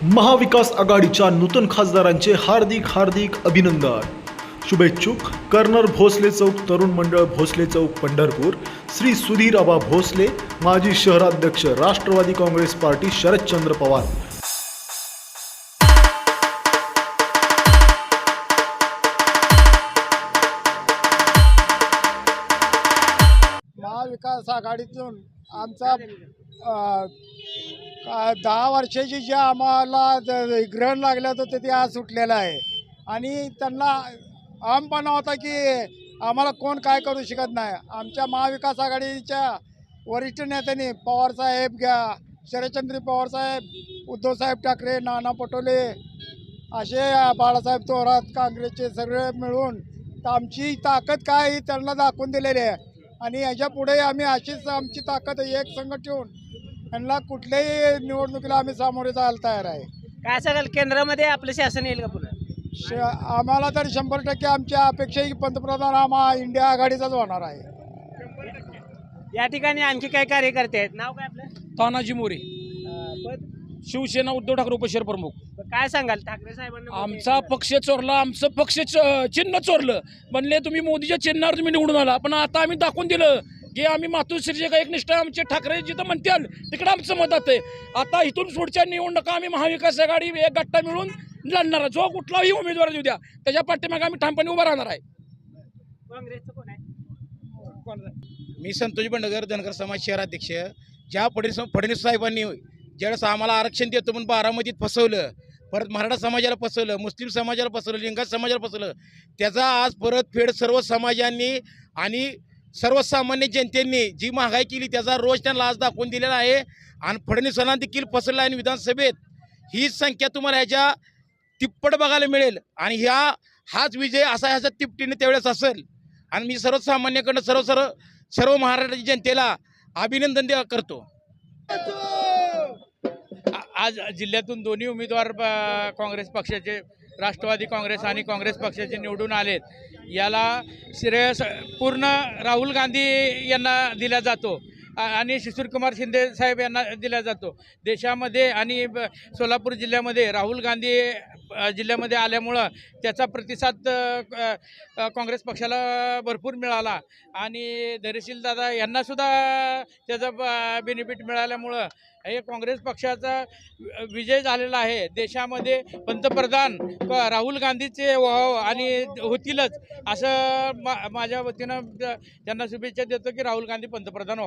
महाविकास आघाडीच्या नूतन खासदारांचे हार्दिक अभिनंदन। शुभेच्छुक कर्नल भोसले चौक तरुण मंडळ भोसले चौक पंढरपूर, श्री सुधीर आबा भोसले, माजी शहराध्यक्ष राष्ट्रवादी काँग्रेस पार्टी शरदचंद्र पवार। महाविकास आघाडीतून आमचा 10 वर्षाची जे आम्हाला ग्रहण लागलं होतं ते आज सुटलेलं आहे आणि त्यांना आमपणा होता की आम्हाला कोण काय करू शकत नाही। आमच्या महाविकास आघाडीच्या वरिष्ठ नेत्यांनी पवारसाहेब घ्या, शरदचंद्र पवारसाहेब, उद्धवसाहेब ठाकरे, नाना पटोले, असे बाळासाहेब थोरात काँग्रेसचे सगळे मिळून आमची ताकद काय ही त्यांना दाखवून दिलेली आहे आणि याच्या पुढे आम्ही अशीच आमची ताकद एक संघ ठेवून यांना कुठल्याही निवडणुकीला आम्ही सामोरे जायला तयार आहे। काय सांगाल, केंद्रामध्ये आपलं शासन येईल का पुन्हा? आम्हाला तर 100% आमच्या अपेक्षा की पंतप्रधान हा इंडिया आघाडीचाच होणार आहे। या ठिकाणी आणखी काय कार्यकर्ते आहेत? नाव काय आपलं? तानाजी मोरे, पद? शिवसेना उद्धव ठाकरे उपशहर प्रमुख। काय सांगाल, ठाकरे साहेबांना आमचा पक्ष चोरला, आमचं पक्ष चिन्ह चोरलं म्हणले, तुम्ही मोदीच्या चिन्हावर तुम्ही निवडून आला, पण आता आम्ही दाखवून दिलं की आम्ही मातोश्रीचे एक निष्ठा आमचे ठाकरे जिथं म्हणतील तिकडे आमचं मत आहे। आता इथून पुढच्या निवडणुका आम्ही महाविकास आघाडी एक गट्टा मिळून लढणार, जो कुठलाही उमेदवार येऊ द्या त्याच्या पाठीमागे आम्ही ठामपणे उभा राहणार आहे। काँग्रेसचं कोण आहे? मी संतोष बंडगर, धनगर समाज शहराध्यक्ष। ज्या फडणवीस साहेबांनी ज्यावेळेस आम्हाला आरक्षण देतो म्हणून बारामतीत फसवलं, परत मराठा समाजाला फसवलं, मुस्लिम समाजाला फसवलं, लिंगायत समाजाला फसवलं, त्याचा आज परतफेड सर्व समाजांनी आणि सर्वसामान्य जनतेने जी महागाई केली त्याचा रोष त्यांना आज दाखवून दिलेला आहे आणि फडणवीसांना देखील फसवलं आहे। विधानसभेत ही संख्या तुम्हाला ह्याच्या तिप्पट बघायला मिळेल आणि हाच विजय असा ह्याचा तिपटीने त्यावेळेस असेल आणि मी सर्वसामान्याकडनं सर्व महाराष्ट्राच्या जनतेला अभिनंदन करतो। आज जिल्ह्यातून दोन्ही उमेदवार काँग्रेस पक्षाचे, राष्ट्रवादी काँग्रेस आणि काँग्रेस पक्षाचे निवडून आलेत। याला श्रेय पूर्ण राहुल गांधी यांना दिला जातो आणि शिशिरकुमार शिंदे साहेब यांना दिला जातो। देशामध्ये आणि सोलापूर जिल्ह्यामध्ये राहुल गांधी जिल्ह्यामध्ये आल्यामुळं त्याचा प्रतिसाद काँग्रेस पक्षाला भरपूर मिळाला आणि धैर्यशील दादा यांनासुद्धा त्याचा बेनिफिट मिळाल्यामुळं हे काँग्रेस पक्षाचा विजय झालेला आहे। देशामध्ये पंतप्रधान राहुल गांधीचे व्हावं आणि होतीलच असं माझ्या वतीनं त्यांना शुभेच्छा देतो की राहुल गांधी पंतप्रधान व्हावं।